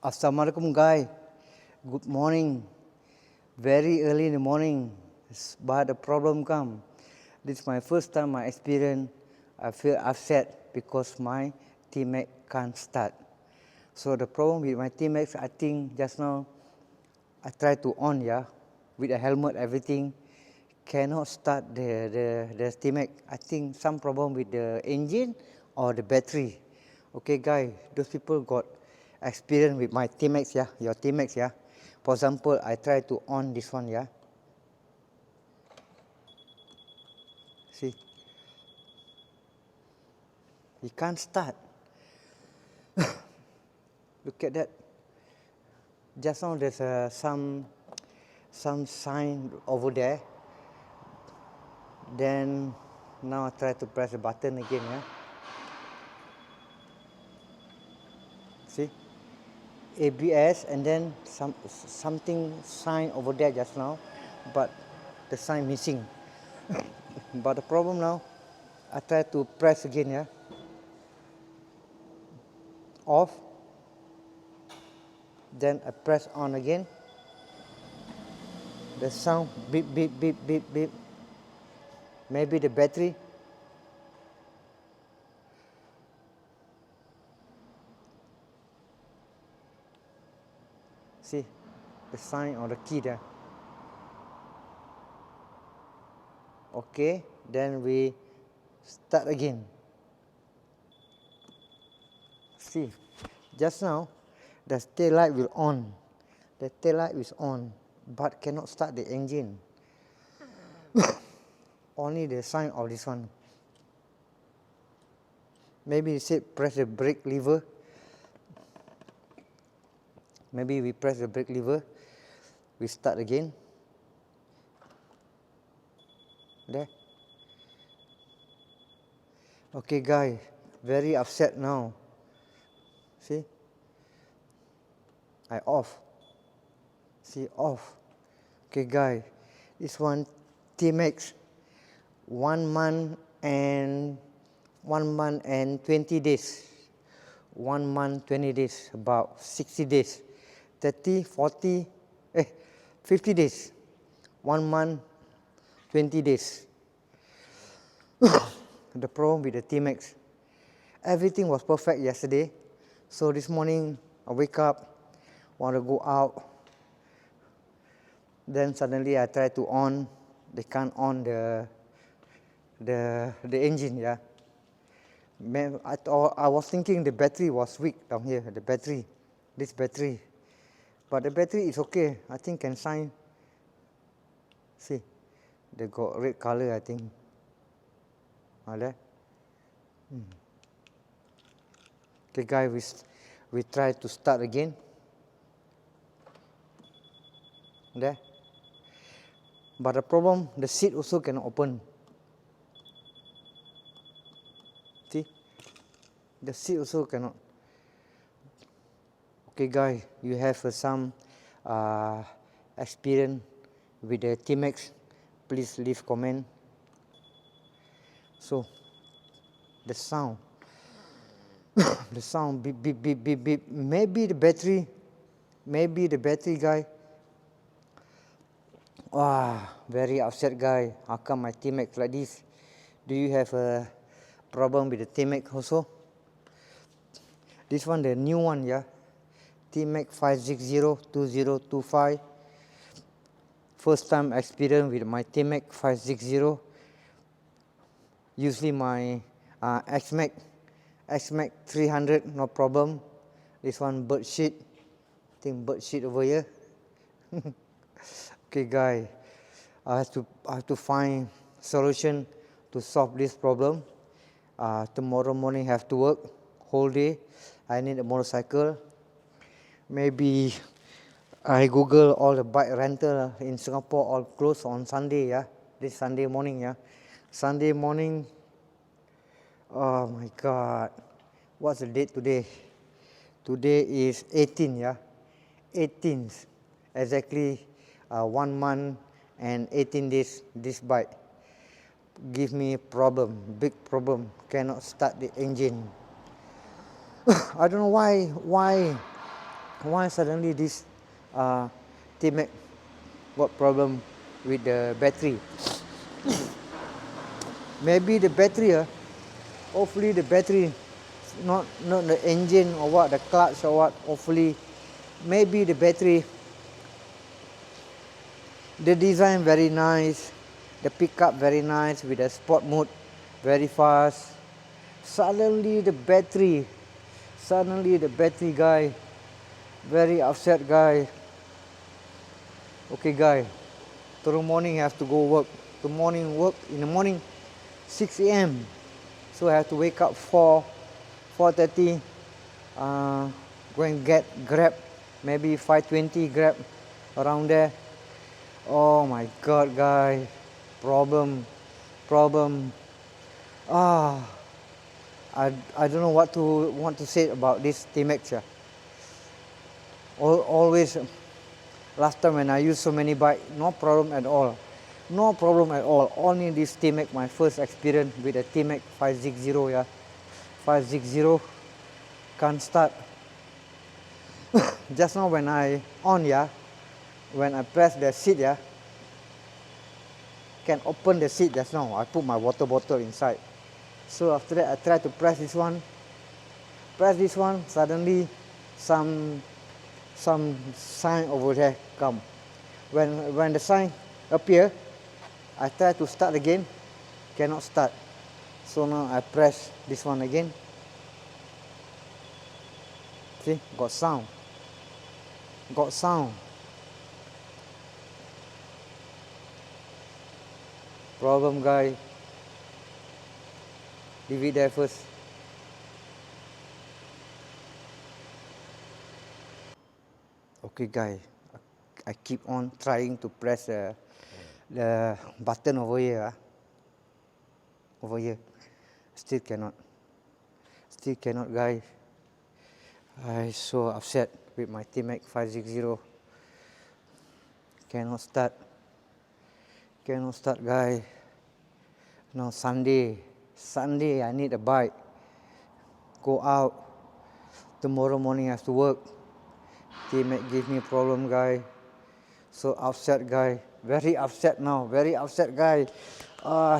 Assalamualaikum guys. Good morning. Very early in the morning, but the problem come. This is my first time I experience. I feel upset because my Tmax can't start. So the problem with my Tmax, I think just now I try to on with a helmet everything, cannot start the Tmax. I think some problem with the engine or the battery. Okay guys, those people got experience with my Tmax your Tmax For example, I try to on this one See, he can't start. Look at that. Just now there's some sign over there. Then now I try to press the button again See, ABS, and then something sign over there just now, but the sign missing. But the problem now, I try to press again off, then I press on again. The sound beep beep beep beep beep. Maybe the battery. See the sign or the key there. Okay, then we start again. See, just now the tail light will on. The tail light is on, but cannot start the engine. Only the sign of this one. Maybe it said press the brake lever. Maybe we press the brake lever, we start again. There. Okay guys, very upset now. See, I off. See, off. Okay guys, this one Tmax 1 month and 20 days. 1 month 20 days, about 60 days. 30, 40, 50 days. 1 month, 20 days. The problem with the Tmax. Everything was perfect yesterday. So this morning, I wake up, want to go out. Then suddenly I try to on. They can't on the engine, I was thinking the battery was weak down here, this battery. But the battery is okay, I think can shine. See, they got red color, I think. There. Okay guys, we try to start again. There. But the problem, the seat also cannot open. See, the seat also cannot. Okay guys, you have some experience with the Tmax, please leave comment. So the sound the sound beep beep beep beep beep. Maybe the battery guy. Very upset guy. How come my Tmax like this? Do you have a problem with the Tmax also? This one, the new one, Tmax 560-2025. First time experience with my Tmax 560. Usually my Xmax 300, no problem. This one bird shit. I think bird shit over here. Okay guys, I have to find solution to solve this problem. Tomorrow morning have to work whole day. I need a motorcycle. Maybe I Google all the bike rental in Singapore, all closed on Sunday, This Sunday morning, Sunday morning. Oh my God, what's the date today? Today is 18, 18th, exactly 1 month and 18 days. This bike give me problem, big problem. Cannot start the engine. I don't know why why suddenly this Tmax got problem with the battery. Maybe the battery, hopefully the battery, not the engine or what, the clutch or what. Hopefully, maybe the battery. The design very nice, the pickup very nice with the sport mode, very fast. Suddenly the battery guy, very upset guy. Okay guy, tomorrow morning I have to go work. Work in the morning, 6 a.m. So I have to wake up 4:30. Go and get Grab, maybe 5:20 Grab, around there. Oh my God, guy, problem. I don't know what to say about this Tmax. Always, last time when I used so many bike, no problem at all. Only this Tmax, my first experience with the Tmax 560. 560 can't start. Just now when I on, when I press the seat, can open the seat. Just now I put my water bottle inside. So after that I try to press this one. Suddenly some sign over there come. When the sign appear, I try to start again, cannot start. So now I press this one again. See, got sound. Problem, guy. Leave it there first. Okay, guy. I keep on trying to press the button over here. Still cannot, guy. I'm so upset with my Tmax 560. Cannot start, guy. Now Sunday I need a bike. Go out. Tomorrow morning I have to work. Tmax give me a problem, guy. So upset, guy. Very upset now. Guy.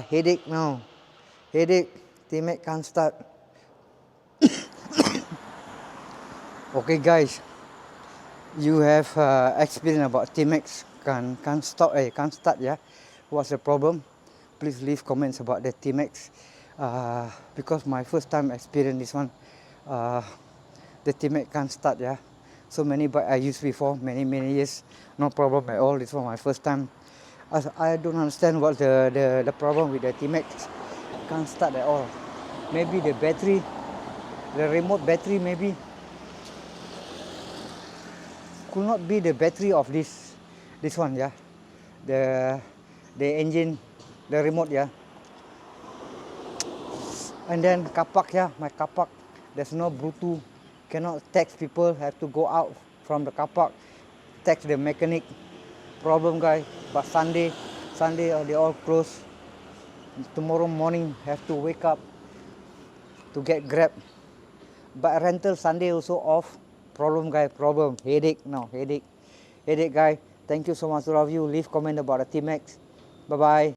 Headache now. Tmax can't start. Okay, guys. You have experience about Tmax can't start. What's the problem? Please leave comments about the Tmax. Because my first time experience this one, the Tmax can't start. So many bike I used before, many years, no problem at all. This was my first time. I don't understand what's the problem with the Tmax. Can't start at all. Maybe the battery, the remote battery, maybe. Could not be the battery of this one, the engine, the remote, and then kapak, my kapak, there's no Bluetooth, cannot text people, have to go out from the kapak, text the mechanic. Problem, guy. But Sunday they all closed. Tomorrow morning have to wake up to get Grab, but rental Sunday also off. Problem, guy. Headache, guy. Thank you so much, all of you. Leave comment about the Tmax. Bye bye.